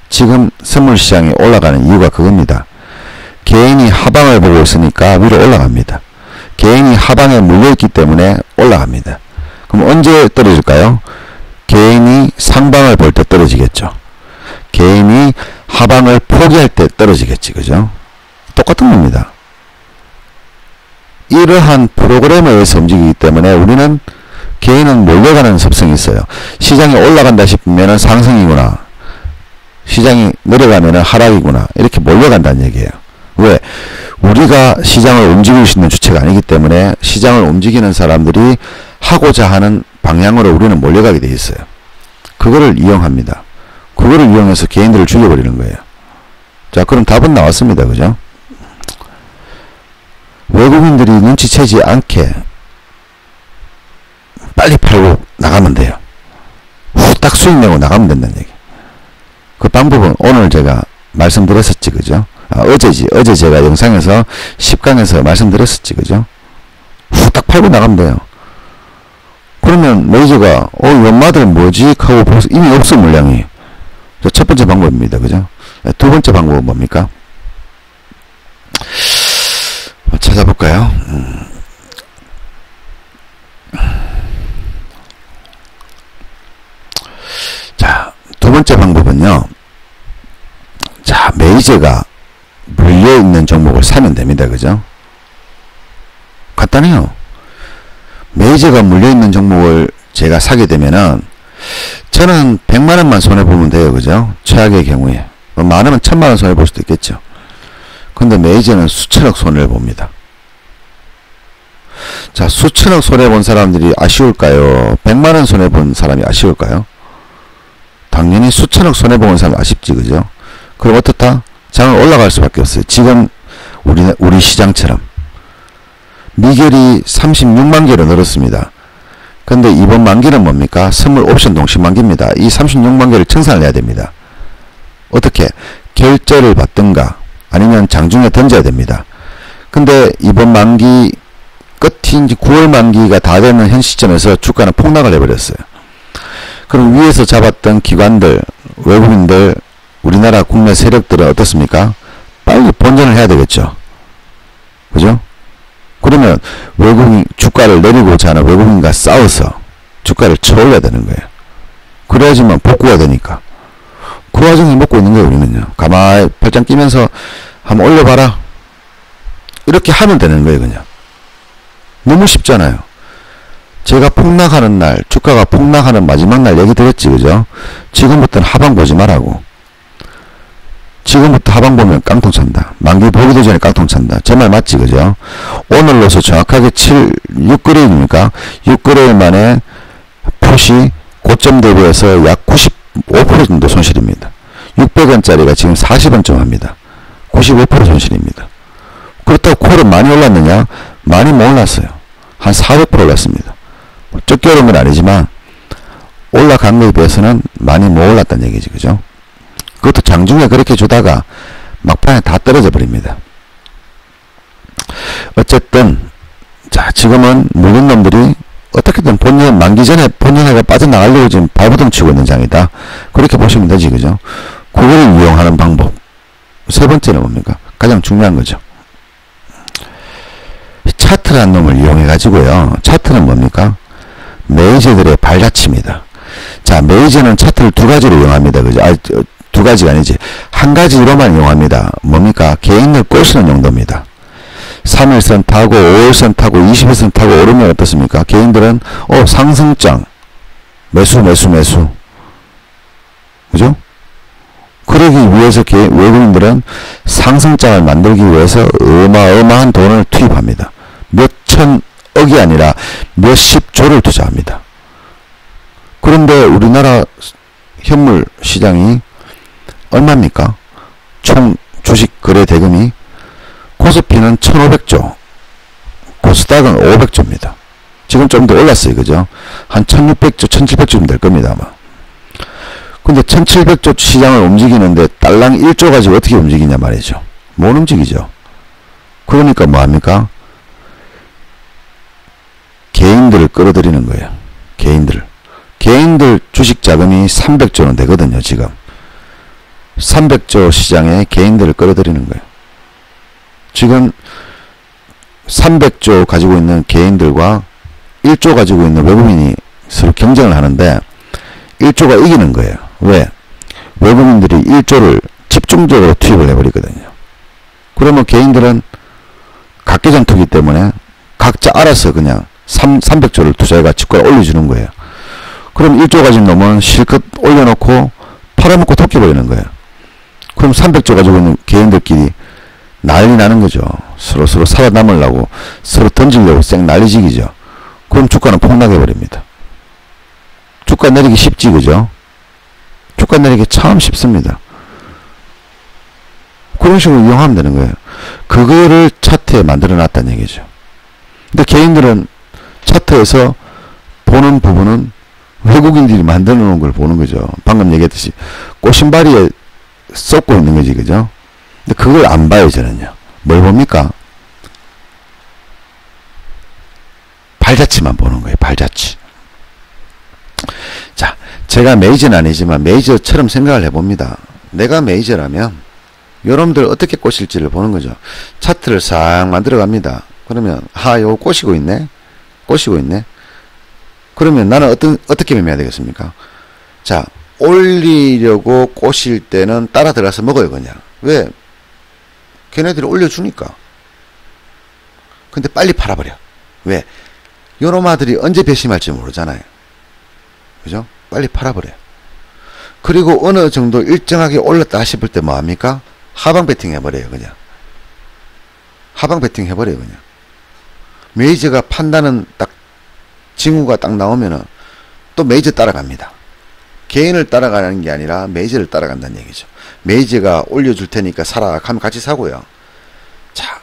지금 선물시장이 올라가는 이유가 그겁니다. 개인이 하방을 보고 있으니까 위로 올라갑니다. 개인이 하방에 물려있기 때문에 올라갑니다. 그럼 언제 떨어질까요? 개인이 상방을 볼 때 떨어지겠죠. 개인이 하방을 포기할 때 떨어지겠지, 그죠? 똑같은 겁니다. 이러한 프로그램에 의해서 움직이기 때문에 우리는, 개인은 몰려가는 습성이 있어요. 시장이 올라간다 싶으면 상승이구나, 시장이 내려가면 하락이구나, 이렇게 몰려간다는 얘기예요. 왜? 우리가 시장을 움직일 수 있는 주체가 아니기 때문에 시장을 움직이는 사람들이 하고자 하는 방향으로 우리는 몰려가게 돼 있어요. 그거를 이용합니다. 그거를 이용해서 개인들을 죽여버리는 거예요. 자, 그럼 답은 나왔습니다. 그죠? 외국인들이 눈치채지 않게 빨리 팔고 나가면 돼요. 후딱 수익 내고 나가면 된다는 얘기. 그 방법은 오늘 제가 말씀드렸었지, 그죠? 어제 제가 영상에서 10강에서 말씀드렸었지, 그죠? 후딱 팔고 나가면 돼요. 그러면 메이저가 연마들 뭐지? 하고 벌써 이미 없어, 물량이. 첫 번째 방법입니다, 그죠? 두 번째 방법은 뭡니까? 찾아볼까요? 자, 두 번째 방법은요, 자, 메이저가 물려있는 종목을 사면 됩니다, 그죠? 간단해요. 메이저가 물려있는 종목을 제가 사게 되면은 저는 100만원만 손해보면 돼요, 그죠? 최악의 경우에 많으면 1000만원 손해볼 수도 있겠죠. 근데 메이저는 수천억 손해를 봅니다. 자, 수천억 손해본 사람들이 아쉬울까요? 100만원 손해본 사람이 아쉬울까요? 당연히 수천억 손해본 사람이 아쉽지, 그죠? 그럼 어떻다? 장은 올라갈 수밖에 없어요. 지금 우리 시장처럼 미결이 36만 개로 늘었습니다. 근데 이번 만기는 뭡니까? 선물 옵션 동시 만기입니다. 이 36만기를 청산을 해야 됩니다. 어떻게? 결제를 받든가 아니면 장중에 던져야 됩니다. 근데 이번 만기 끝이 이제 9월 만기가 다 되는 현 시점에서 주가는 폭락을 해버렸어요. 그럼 위에서 잡았던 기관들, 외국인들, 우리나라 국내 세력들은 어떻습니까? 빨리 본전을 해야 되겠죠. 그죠? 그러면 외국인, 주가를 내리고자 하는 외국인과 싸워서 주가를 쳐올려야 되는 거예요. 그래야지만 복구가 되니까. 그 와중에 먹고 있는 거예요, 우리는요. 가만히 팔짱 끼면서 한번 올려봐라. 이렇게 하면 되는 거예요, 그냥. 너무 쉽잖아요. 제가 폭락하는 날, 주가가 폭락하는 마지막 날 얘기 드렸지, 그죠? 지금부터는 하방 보지 말라고. 지금부터 하방 보면 깡통 찬다. 만기 보기도 전에 깡통 찬다. 제 말 맞지, 그죠? 오늘로서 정확하게 6거래일입니까? 6거래일 만에 풋이 고점 대비해서 약 95% 정도 손실입니다. 600원짜리가 지금 40원쯤 합니다. 95% 손실입니다. 그렇다고 콜은 많이 올랐느냐? 많이 못 올랐어요. 한 400% 올랐습니다. 적게 오른 건 아니지만 올라간 거에 비해서는 많이 못 올랐다는 얘기지, 그죠? 그것도 장중에 그렇게 주다가 막판에 다 떨어져 버립니다. 어쨌든 자, 지금은 물린 놈들이 어떻게든 본연 만기 전에 본연해가 빠져나가려고 지금 발버둥 치고 있는 장이다. 그렇게 보시면 되지, 그죠? 그걸 이용하는 방법. 세 번째는 뭡니까? 가장 중요한 거죠. 차트라는 놈을 이용해 가지고요. 차트는 뭡니까? 메이저들의 발자취입니다. 자, 메이저는 차트를 두 가지로 이용합니다. 그죠? 두 가지가 아니지. 한 가지로만 이용합니다. 뭡니까? 개인을 꼬시는 용도입니다. 3일선 타고 5일선 타고 21선 타고 오르면 어떻습니까? 개인들은 상승장 매수 그죠? 그러기 위해서 외국인들은 상승장을 만들기 위해서 어마어마한 돈을 투입합니다. 몇천억이 아니라 몇십조를 투자합니다. 그런데 우리나라 현물 시장이 얼마입니까? 총 주식 거래 대금이 코스피는 1500조, 코스닥은 500조입니다. 지금 좀 더 올랐어요, 그죠? 한 1600조, 1700조쯤 될 겁니다, 아마. 근데 1700조 시장을 움직이는데 딸랑 1조 가지고 어떻게 움직이냐 말이죠. 못 움직이죠. 그러니까 뭐합니까? 개인들을 끌어들이는 거예요. 개인들 주식 자금이 300조는 되거든요, 지금. 300조 시장에 개인들을 끌어들이는 거예요. 지금 300조 가지고 있는 개인들과 1조 가지고 있는 외국인이 서로 경쟁을 하는데 1조가 이기는 거예요. 왜? 외국인들이 1조를 집중적으로 투입을 해버리거든요. 그러면 개인들은 각계전투기 때문에 각자 알아서 그냥 300조를 투자해가 주가를 올려주는 거예요. 그럼 1조 가진 놈은 실컷 올려놓고 팔아먹고 토끼버리는 거예요. 그럼 300조 가지고 있는 개인들끼리 난리 나는 거죠. 서로 살아남으려고 서로 던지려고 쌩 난리지기죠. 그럼 주가는 폭락해버립니다. 주가 내리기 쉽지, 그죠? 주가 내리기 참 쉽습니다. 그런 식으로 이용하면 되는 거예요. 그거를 차트에 만들어 놨다는 얘기죠. 근데 개인들은 차트에서 보는 부분은 외국인들이 만들어 놓은 걸 보는 거죠. 방금 얘기했듯이 꽃신바리에 쏟고 있는 거지, 그죠? 근데 그걸 안 봐요, 저는요. 뭘 봅니까? 발자취만 보는 거예요, 발자취. 자, 제가 메이저는 아니지만 메이저처럼 생각을 해봅니다. 내가 메이저라면 여러분들 어떻게 꼬실지를 보는 거죠. 차트를 싹 만들어 갑니다. 그러면 요거 꼬시고 있네. 그러면 나는 어떻게 매매해야 되겠습니까? 자, 올리려고 꼬실 때는 따라 들어가서 먹어요, 그냥. 왜? 걔네들이 올려주니까. 근데 빨리 팔아버려. 왜? 요놈아들이 언제 배심할지 모르잖아요. 그죠? 빨리 팔아버려요. 그리고 어느 정도 일정하게 올랐다 싶을 때 뭐합니까? 하방 베팅 해버려요, 그냥. 하방 베팅 해버려요, 그냥. 메이저가 판다는 딱 징후가 딱 나오면은 또 메이저 따라갑니다. 개인을 따라가는 게 아니라 메이저를 따라간다는 얘기죠. 메이저가 올려줄 테니까 사라 하면 같이 사고요. 자,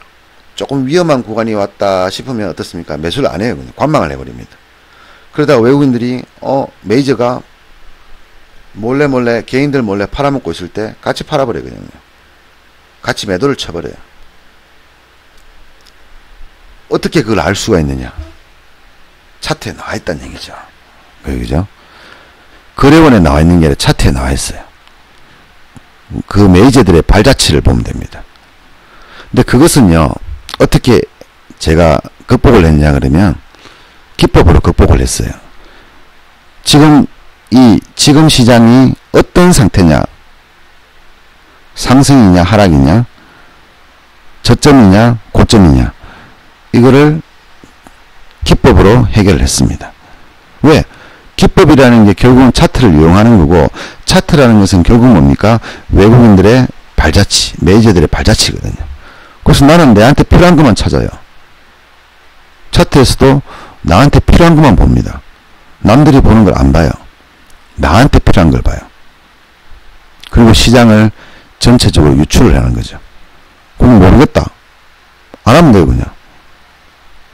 조금 위험한 구간이 왔다 싶으면 어떻습니까? 매수를 안 해요. 그냥 관망을 해버립니다. 그러다가 외국인들이 메이저가 몰래 개인들 몰래 팔아먹고 있을 때 같이 팔아버려요. 그냥 같이 매도를 쳐버려요. 어떻게 그걸 알 수가 있느냐? 차트에 나와 있다는 얘기죠. 그죠? 거래원에 나와 있는 게 아니라 차트에 나와 있어요. 그 메이저들의 발자취를 보면 됩니다. 근데 그것은요, 어떻게 제가 극복을 했냐 그러면 기법으로 극복을 했어요. 지금 시장이 어떤 상태냐, 상승이냐 하락이냐, 저점이냐 고점이냐, 이거를 기법으로 해결을 했습니다. 왜? 기법이라는 게 결국은 차트를 이용하는 거고, 차트라는 것은 결국 뭡니까? 외국인들의 발자취, 메이저들의 발자취거든요. 그래서 나는 내한테 필요한 것만 찾아요. 차트에서도 나한테 필요한 것만 봅니다. 남들이 보는 걸 안 봐요. 나한테 필요한 걸 봐요. 그리고 시장을 전체적으로 유출을 하는 거죠. 그럼 모르겠다. 안 하면 돼요, 그냥.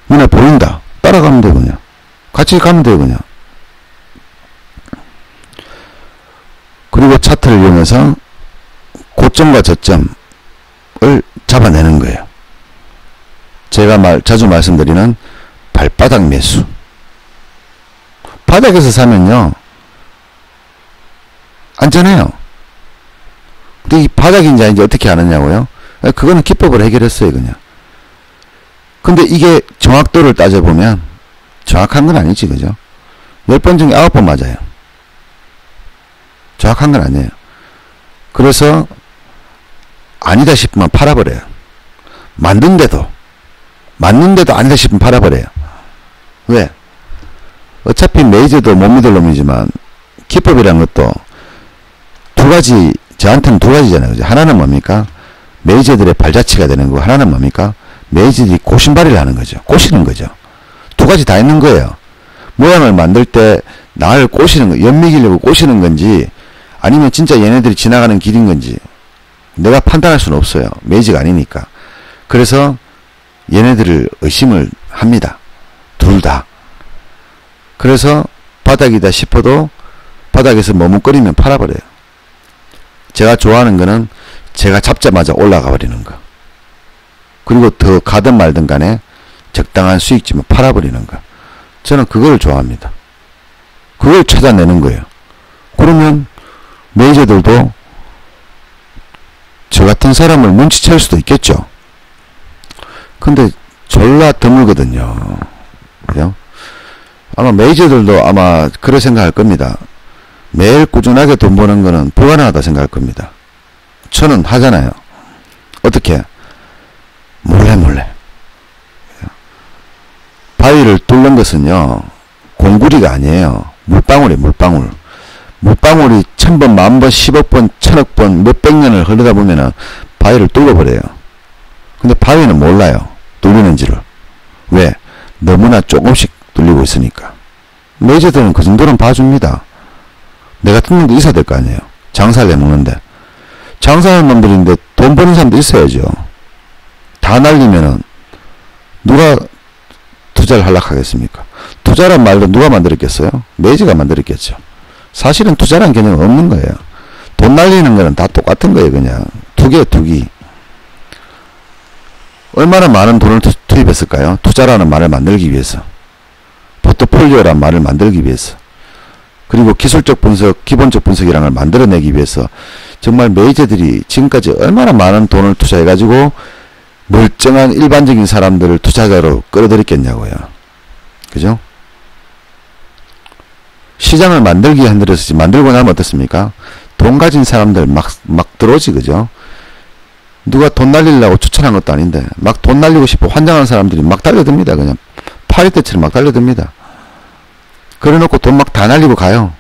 눈에 보인다. 따라가면 돼요, 그냥. 같이 가면 돼요, 그냥. 그리고 차트를 이용해서 고점과 저점을 잡아내는 거예요. 제가 자주 말씀드리는 발바닥 매수. 바닥에서 사면요, 안전해요. 근데 이 바닥이 이제 어떻게 하느냐고요? 그거는 기법으로 해결했어요, 그냥. 근데 이게 정확도를 따져보면 정확한 건 아니지, 그죠? 10번 중에 9번 맞아요. 정확한 건 아니에요. 그래서 아니다 싶으면 팔아버려요. 맞는데도 아니다 싶으면 팔아버려요. 왜? 어차피 메이저도 못 믿을 놈이지만 기법이라는 것도 저한테는 두 가지잖아요. 그죠? 하나는 뭡니까? 메이저들의 발자취가 되는 거고, 하나는 뭡니까? 메이저들이 고신발이를 하는 거죠. 꼬시는 거죠. 두 가지 다 있는 거예요. 모양을 만들 때 나를 꼬시는 거, 연미기려고 꼬시는 건지, 아니면 진짜 얘네들이 지나가는 길인 건지 내가 판단할 수는 없어요. 메이저가 아니니까. 그래서 얘네들을 의심을 합니다. 둘 다. 그래서 바닥이다 싶어도 바닥에서 머뭇거리면 팔아버려요. 제가 좋아하는 거는 제가 잡자마자 올라가 버리는 거. 그리고 더 가든 말든 간에 적당한 수익쯤을 팔아버리는 거. 저는 그걸 좋아합니다. 그걸 찾아내는 거예요. 그러면 메이저들도 저 같은 사람을 눈치챌 수도 있겠죠. 근데 졸라 드물거든요. 그죠? 아마 메이저들도 아마 그런 생각할 겁니다. 매일 꾸준하게 돈 버는 거는 불가능하다 생각할 겁니다. 저는 하잖아요. 어떻게? 몰래. 바위를 뚫는 것은요, 공구리가 아니에요. 물방울이에요, 물방울. 물방울이 1000번, 10,000번, 10억번, 1000억번, 몇백 년을 흐르다 보면은 바위를 뚫어버려요. 근데 바위는 몰라요. 뚫리는지를. 왜? 너무나 조금씩 뚫리고 있으니까. 메이저들은 그 정도는 봐줍니다. 내가 뚫는 게 있어야 될 거 아니에요. 장사를 해먹는데. 장사하는 놈들인데 돈 버는 사람도 있어야죠. 다 날리면은 누가 투자를 하려고 하겠습니까? 투자란 말도 누가 만들었겠어요? 메이저가 만들었겠죠. 사실은 투자란 개념은 없는 거예요. 돈 날리는 거는 다 똑같은 거예요, 그냥. 투기예요, 투기. 얼마나 많은 돈을 투입했을까요? 투자라는 말을 만들기 위해서. 포트폴리오란 말을 만들기 위해서. 그리고 기술적 분석, 기본적 분석이라는 걸 만들어내기 위해서 정말 메이저들이 지금까지 얼마나 많은 돈을 투자해가지고 멀쩡한 일반적인 사람들을 투자자로 끌어들였겠냐고요. 그죠? 시장을 만들기 위해 흔들었지, 만들고 나면 어떻습니까? 돈 가진 사람들 막 들어오지, 그죠? 누가 돈 날리려고 추천한 것도 아닌데 막 돈 날리고 싶어 환장하는 사람들이 막 달려듭니다. 그냥 파리떼처럼 막 달려듭니다. 그래놓고 돈 막 다 날리고 가요.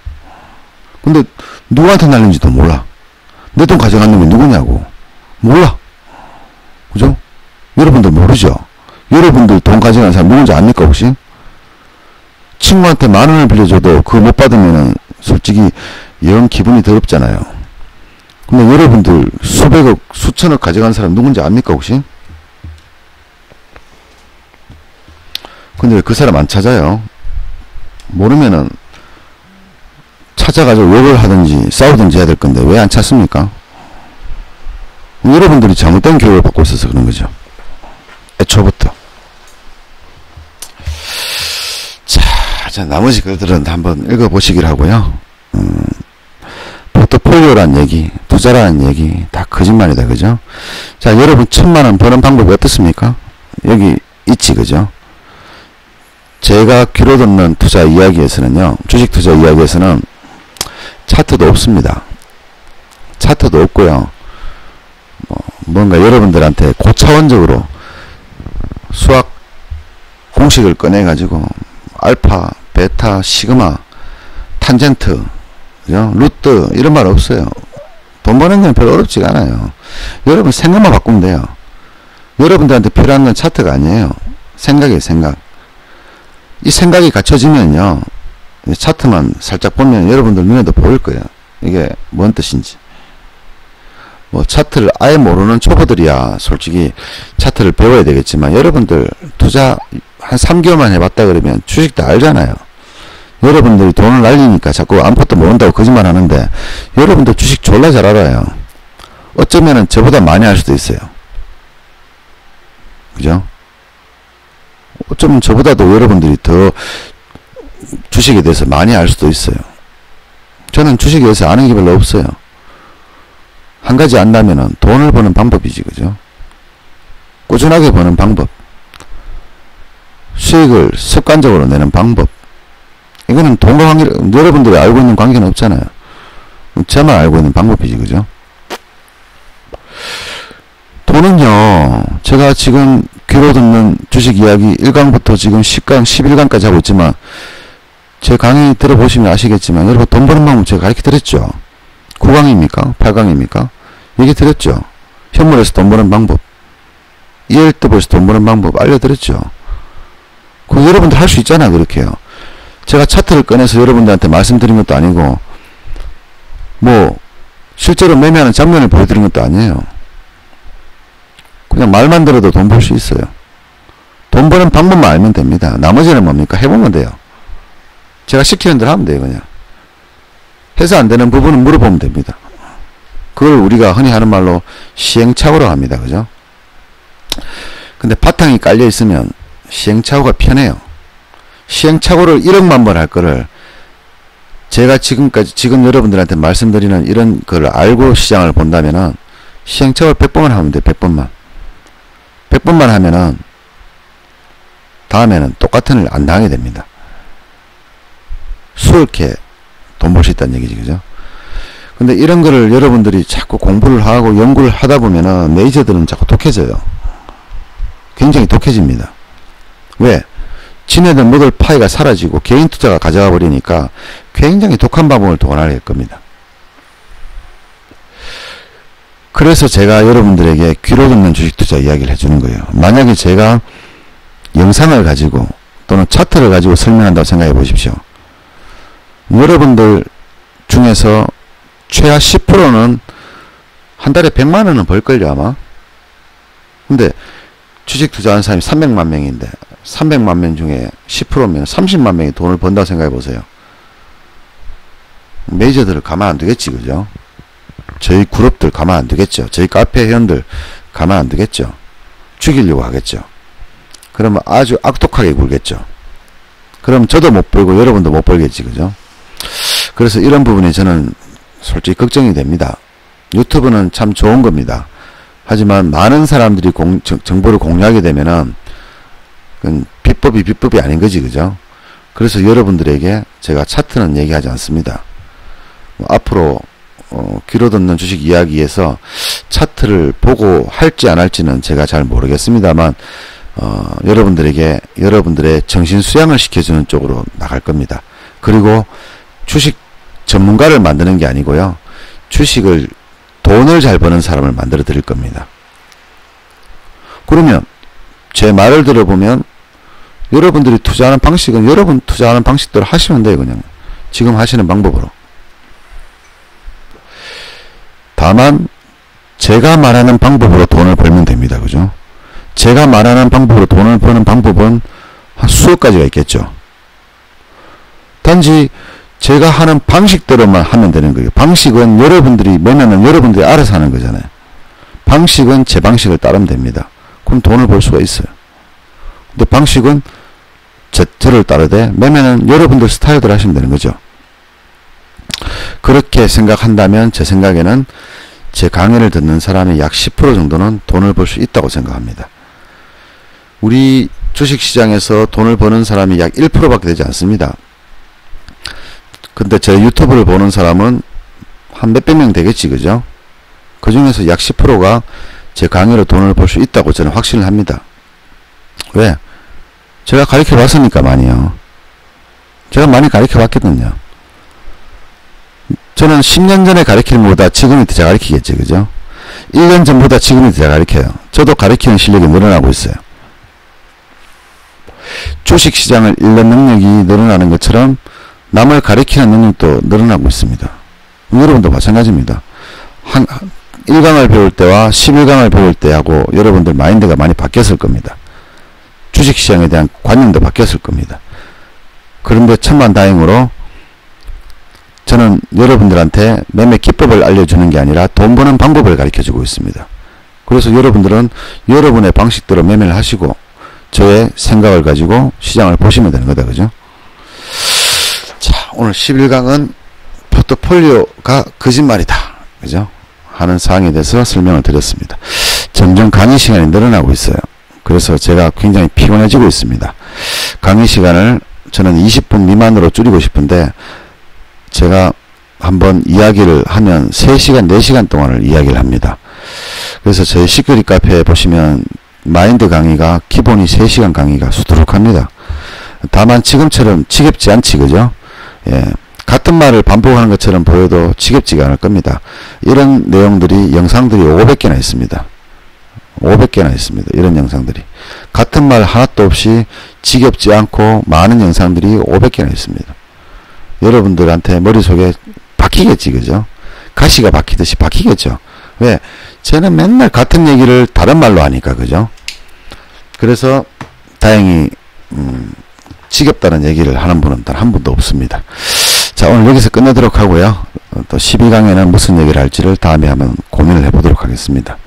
근데 누구한테 날린지도 몰라. 내 돈 가져간 놈이 누구냐고 몰라. 그죠? 여러분들 모르죠? 여러분들 돈 가져간 사람 누군지 압니까 혹시? 친구한테 10,000원을 빌려줘도 그거 못 받으면은 솔직히 영 기분이 더럽잖아요. 근데 여러분들 수백억, 수천억 가져간 사람 누군지 압니까 혹시? 근데 왜 그 사람 안 찾아요? 모르면은 찾아가지고 욕을 하든지 싸우든지 해야 될 건데 왜 안 찾습니까? 여러분들이 잘못된 교육을 받고 있어서 그런 거죠. 애초부터. 자, 나머지 글들은 한번 읽어보시길 하고요. 포트폴리오란 얘기, 투자라는 얘기 다 거짓말이다, 그죠? 자, 여러분 1000만원 버는 방법이 어떻습니까? 여기 있지, 그죠? 제가 귀로 듣는 투자 이야기에서는요, 주식 투자 이야기에서는 차트도 없습니다. 차트도 없고요. 뭔가 여러분들한테 고차원적으로 수학 공식을 꺼내가지고 알파, 베타, 시그마, 탄젠트, 그죠? 루트 이런 말 없어요. 돈 버는 건 별로 어렵지가 않아요. 여러분 생각만 바꾸면 돼요. 여러분들한테 필요한 건 차트가 아니에요. 생각이에요, 생각. 이 생각이 갖춰지면요, 차트만 살짝 보면 여러분들 눈에도 보일 거예요. 이게 뭔 뜻인지. 뭐 차트를 아예 모르는 초보들이야 솔직히 차트를 배워야 되겠지만, 여러분들 투자 한 3개월만 해봤다 그러면 주식도 알잖아요. 여러분들이 돈을 날리니까 자꾸 아무것도 모른다고 거짓말 하는데, 여러분들 주식 졸라 잘 알아요. 어쩌면은 저보다 많이 알 수도 있어요. 그죠? 어쩌면 저보다도 여러분들이 더 주식에 대해서 많이 알 수도 있어요. 저는 주식에 대해서 아는 게 별로 없어요. 한 가지 안다면은 돈을 버는 방법이지, 그죠? 꾸준하게 버는 방법, 수익을 습관적으로 내는 방법, 이거는 돈과 관계, 여러분들이 알고 있는 관계는 없잖아요. 저만 알고 있는 방법이지, 그죠? 돈은요, 제가 지금 귀로 듣는 주식 이야기 1강부터 지금 10강, 11강까지 하고 있지만, 제 강의 들어보시면 아시겠지만, 여러분 돈 버는 방법 제가 가르쳐 드렸죠. 9강입니까? 8강입니까? 얘기 드렸죠. 현물에서 돈 버는 방법, ELT에서 돈 버는 방법 알려드렸죠. 그거 여러분들 할 수 있잖아, 그렇게요. 제가 차트를 꺼내서 여러분들한테 말씀드린 것도 아니고, 뭐 실제로 매매하는 장면을 보여드린 것도 아니에요. 그냥 말만 들어도 돈 벌 수 있어요. 돈 버는 방법만 알면 됩니다. 나머지는 뭡니까? 해보면 돼요. 제가 시키는 대로 하면 돼요. 그냥 해서 안 되는 부분은 물어보면 됩니다. 그걸 우리가 흔히 하는 말로 시행착오라고 합니다. 그죠? 근데 바탕이 깔려 있으면 시행착오가 편해요. 시행착오를 1억만 번 할 거를 제가 지금 여러분들한테 말씀드리는 이런 걸 알고 시장을 본다면은 시행착오를 100번만 하면 돼요. 100번만. 100번만 하면은 다음에는 똑같은 일 안 당하게 됩니다. 수억해 돈 벌 수 있다는 얘기지, 그죠? 근데 이런 거를 여러분들이 자꾸 공부를 하고 연구를 하다 보면은 메이저들은 자꾸 독해져요. 굉장히 독해집니다. 왜? 지네들 먹을 파이가 사라지고 개인 투자가 가져가 버리니까 굉장히 독한 방법을 동원할 겁니다. 그래서 제가 여러분들에게 귀로 듣는 주식 투자 이야기를 해주는 거예요. 만약에 제가 영상을 가지고 또는 차트를 가지고 설명한다고 생각해 보십시오. 여러분들 중에서 최하 10%는 한 달에 100만원은 벌걸요, 아마. 근데 주식 투자하는 사람이 300만 명인데 300만 명 중에 10%면 30만 명이 돈을 번다고 생각해 보세요. 메이저들을 가만 안 두겠지, 그죠? 저희 그룹들 가만 안 두겠죠. 저희 카페 회원들 가만 안 두겠죠. 죽이려고 하겠죠. 그러면 아주 악독하게 굴겠죠. 그럼 저도 못 벌고 여러분도 못 벌겠지, 그죠? 그래서 이런 부분이 저는 솔직히 걱정이 됩니다. 유튜브는 참 좋은 겁니다. 하지만 많은 사람들이 정보를 공유하게 되면은 그건 비법이 아닌 거지, 그죠? 그래서 여러분들에게 제가 차트는 얘기하지 않습니다. 앞으로 귀로 듣는 주식 이야기에서 차트를 보고 할지 안 할지는 제가 잘 모르겠습니다만 여러분들에게 여러분들의 정신 수양을 시켜주는 쪽으로 나갈 겁니다. 그리고 주식 전문가를 만드는 게 아니고요, 주식을 돈을 잘 버는 사람을 만들어 드릴 겁니다. 그러면 제 말을 들어보면 여러분들이 투자하는 방식은 여러분 투자하는 방식대로 하시면 돼요. 그냥 지금 하시는 방법으로. 다만 제가 말하는 방법으로 돈을 벌면 됩니다. 그죠? 제가 말하는 방법으로 돈을 버는 방법은 한 수억 가지가 있겠죠. 단지 제가 하는 방식대로만 하면 되는 거예요. 방식은 여러분들이 매매는 여러분들이 알아서 하는 거잖아요. 방식은 제 방식을 따르면 됩니다. 그럼 돈을 벌 수가 있어요. 근데 방식은 저를 따르되 매매는 여러분들 스타일대로 하시면 되는 거죠. 그렇게 생각한다면 제 생각에는 제 강의를 듣는 사람의 약 10% 정도는 돈을 벌 수 있다고 생각합니다. 우리 주식시장에서 돈을 버는 사람이 약 1%밖에 되지 않습니다. 근데 제 유튜브를 보는 사람은 한 몇백 명 되겠지, 그죠? 그 중에서 약 10%가 제 강의로 돈을 벌 수 있다고 저는 확신을 합니다. 왜? 제가 가르쳐 봤으니까 많이요. 제가 많이 가르쳐 봤거든요. 저는 10년 전에 가르치는 것보다 지금이 더 잘 가르치겠지, 그죠? 1년 전보다 지금이 더 잘 가르쳐요. 저도 가르치는 실력이 늘어나고 있어요. 주식시장을 읽는 능력이 늘어나는 것처럼 남을 가르치는 능력도 늘어나고 있습니다. 여러분도 마찬가지입니다. 1강을 배울 때와 11강을 배울 때하고 여러분들 마인드가 많이 바뀌었을 겁니다. 주식시장에 대한 관념도 바뀌었을 겁니다. 그런데 천만다행으로 저는 여러분들한테 매매 기법을 알려주는 게 아니라 돈 버는 방법을 가르쳐주고 있습니다. 그래서 여러분들은 여러분의 방식대로 매매를 하시고 저의 생각을 가지고 시장을 보시면 되는 거다, 그죠? 자, 오늘 11강은 포트폴리오가 거짓말이다, 그죠? 하는 사항에 대해서 설명을 드렸습니다. 점점 강의 시간이 늘어나고 있어요. 그래서 제가 굉장히 피곤해지고 있습니다. 강의 시간을 저는 20분 미만으로 줄이고 싶은데 제가 한번 이야기를 하면 3시간, 4시간 동안을 이야기를 합니다. 그래서 저희 시크릿 카페에 보시면 마인드 강의가 기본이 3시간 강의가 수두룩합니다. 다만 지금처럼 지겹지 않지, 그죠? 예. 같은 말을 반복하는 것처럼 보여도 지겹지가 않을 겁니다. 이런 내용들이 영상들이 500개나 있습니다. 500개나 있습니다. 이런 영상들이. 같은 말 하나도 없이 지겹지 않고 많은 영상들이 500개나 있습니다. 여러분들한테 머릿속에 박히겠지, 그죠? 가시가 박히듯이 박히겠죠. 왜? 쟤는 맨날 같은 얘기를 다른 말로 하니까, 그죠? 그래서 다행히 지겹다는 얘기를 하는 분은 단 한 분도 없습니다. 자, 오늘 여기서 끝내도록 하고요. 또 12강에는 무슨 얘기를 할지를 다음에 한번 고민을 해보도록 하겠습니다.